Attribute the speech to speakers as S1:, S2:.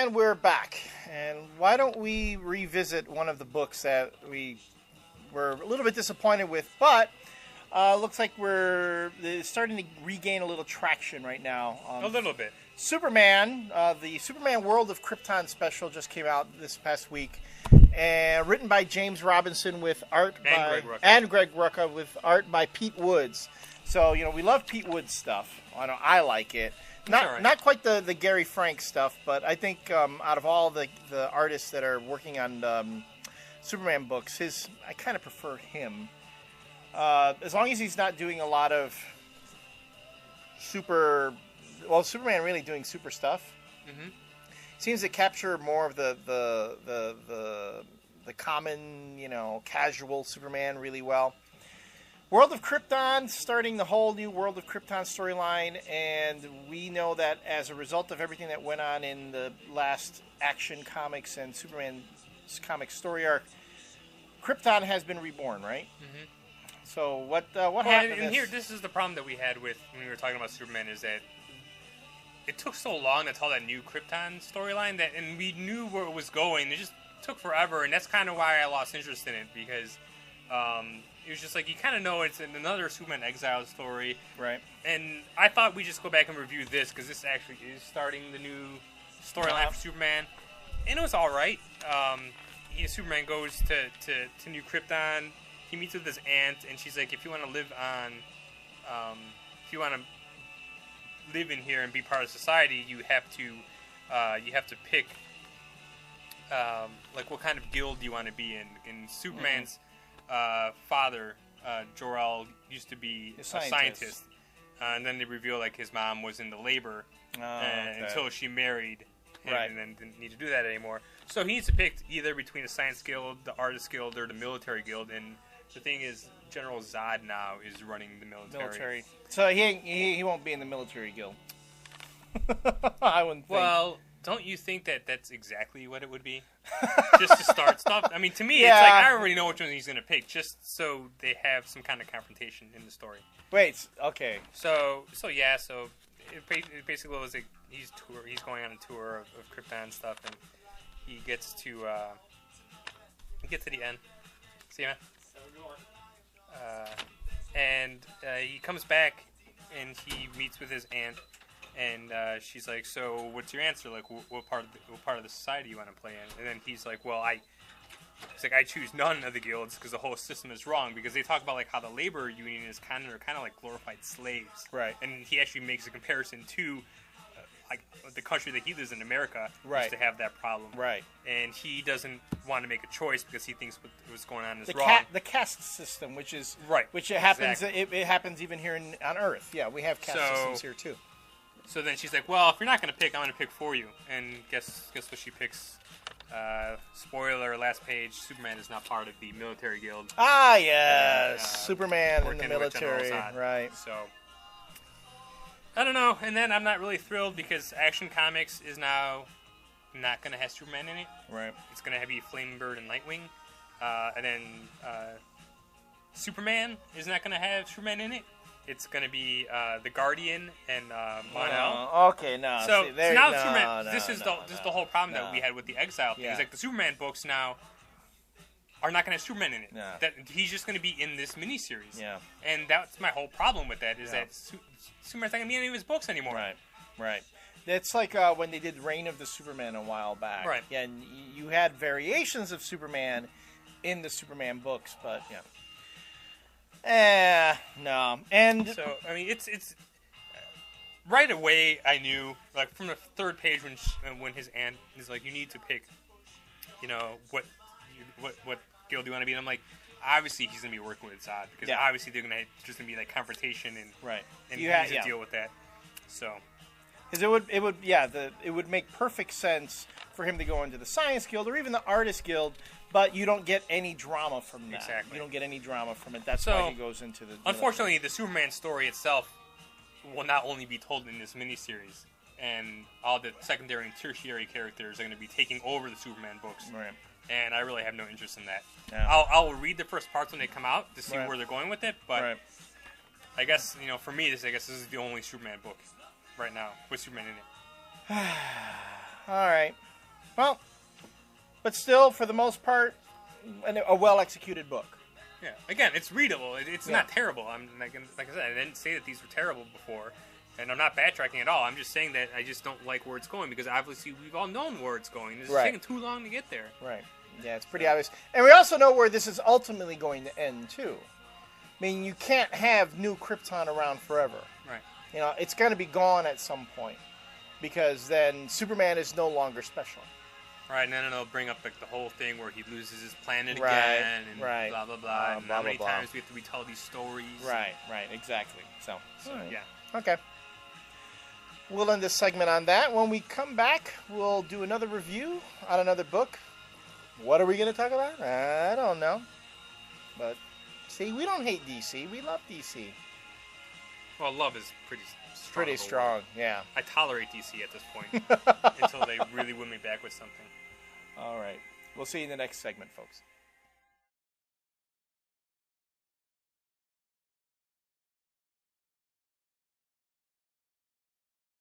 S1: And we're back. And why don't we revisit one of the books that we were a little bit disappointed with, but looks like we're starting to regain a little traction right now.
S2: A little bit.
S1: Superman, the Superman World of Krypton special just came out this past week, and written by James Robinson with art by Greg Rucka with art by Pete Woods. So we love Pete Woods stuff. I like it. Not quite the Gary Frank stuff, but I think out of all the artists that are working on Superman books, I kind of prefer him. As long as he's not doing a lot of Superman really doing super stuff. Mm-hmm. Seems to capture more of the common, casual Superman really well. World of Krypton, starting the whole new World of Krypton storyline, and we know that as a result of everything that went on in the last Action Comics and Superman's comic story arc, Krypton has been reborn, right? Mm-hmm. So what happened?
S2: And here, this is the problem that we had with when we were talking about Superman, is that it took so long to tell that new Krypton storyline and we knew where it was going. It just took forever, and that's kind of why I lost interest in it, because it was just like, you kind of know it's another Superman Exile story.
S1: Right.
S2: And I thought we'd just go back and review this, because this actually is starting the new storyline for Superman. And it was alright. Superman goes to New Krypton. He meets with his aunt, and she's like, if you want to live in here and be part of society, you have to pick like what kind of guild you want to be in. And Superman's father, Jor-El, used to be a scientist. And then they reveal like his mom was in the labor until she married him, and then didn't need to do that anymore. So he needs to pick either between the science guild, the artist guild, or the military guild. And the thing is, General Zod now is running the military.
S1: So he won't be in the military guild. I wouldn't think.
S2: Well, don't you think that that's exactly what it would be? Just to start stuff? I mean, to me, it's like, I already know which one he's going to pick, just so they have some kind of confrontation in the story.
S1: Wait, okay.
S2: So it basically was like, he's going on a tour of Krypton and stuff, and he gets to the end. See, man? And he comes back, and he meets with his aunt, and she's like, "So, what's your answer? Like, what part of the society you want to play in?" And then he's like, "Well, I choose none of the guilds because the whole system is wrong." Because they talk about like how the labor union is kind of like glorified slaves,
S1: right?
S2: And he actually makes a comparison to like the country that he lives in, America,
S1: right,
S2: used to have that problem,
S1: right?
S2: And he doesn't want to make a choice because he thinks what's going on is wrong.
S1: The caste system, which is
S2: right,
S1: which it happens. Exactly. It happens even here on Earth. Yeah, we have caste systems here too.
S2: So then she's like, "Well, if you're not going to pick, I'm going to pick for you." And guess what she picks? Spoiler, last page, Superman is not part of the military guild.
S1: Ah, yes. Superman in the military. Right.
S2: So, I don't know. And then I'm not really thrilled because Action Comics is now not going to have Superman in it.
S1: Right.
S2: It's going to be Flamebird and Nightwing. And then Superman is not going to have Superman in it. It's going to be the Guardian and Mon-El.
S1: Okay, no.
S2: So now Superman.
S1: No,
S2: this is the whole problem that we had with the Exile thing. It's like the Superman books now are not going to have Superman in it.
S1: Yeah.
S2: That he's just going to be in this miniseries.
S1: Yeah.
S2: And that's my whole problem with that is that Superman's not going to be in any of his books anymore.
S1: Right. It's like when they did Reign of the Superman a while back.
S2: Right.
S1: Yeah, and you had variations of Superman in the Superman books, but yeah. No. And
S2: so, I mean, it's right away I knew, like, from the third page when his aunt is like, you need to pick, what guild do you want to be in. I'm like, obviously he's going to be working with Zod, because obviously they're just going to be, like, confrontation and he has to deal with that. So.
S1: Because it would make perfect sense for him to go into the Science Guild or even the Artist Guild, but you don't get any drama from that.
S2: Exactly.
S1: You don't get any drama from it. That's why he goes into the...
S2: Unfortunately, the Superman story itself will not only be told in this miniseries, and all the secondary and tertiary characters are going to be taking over the Superman books.
S1: Right.
S2: And I really have no interest in that.
S1: Yeah.
S2: I'll read the first parts when they come out to see where they're going with it, but I guess, for me, this is the only Superman book right now with Superman in it.
S1: All right. Well, but still, for the most part, a well-executed book.
S2: Yeah. Again, it's readable. It's not terrible. I'm like I said, I didn't say that these were terrible before, and I'm not backtracking at all. I'm just saying that I just don't like where it's going because obviously we've all known where it's going. It's taking too long to get there.
S1: Right. Yeah, it's pretty obvious, and we also know where this is ultimately going to end too. I mean, you can't have new Krypton around forever.
S2: Right.
S1: You know, it's going to be gone at some point because then Superman is no longer special.
S2: Right, and then it'll bring up like the whole thing where he loses his planet again, and blah blah blah. And how many times we have to retell these stories?
S1: Right, exactly. So
S2: yeah.
S1: Okay. We'll end this segment on that. When we come back, we'll do another review on another book. What are we going to talk about? I don't know. But see, we don't hate DC. We love DC.
S2: Well, love is pretty strong.
S1: Pretty strong, yeah.
S2: I tolerate DC at this point until they really win me back with something.
S1: All right. We'll see you in the next segment, folks.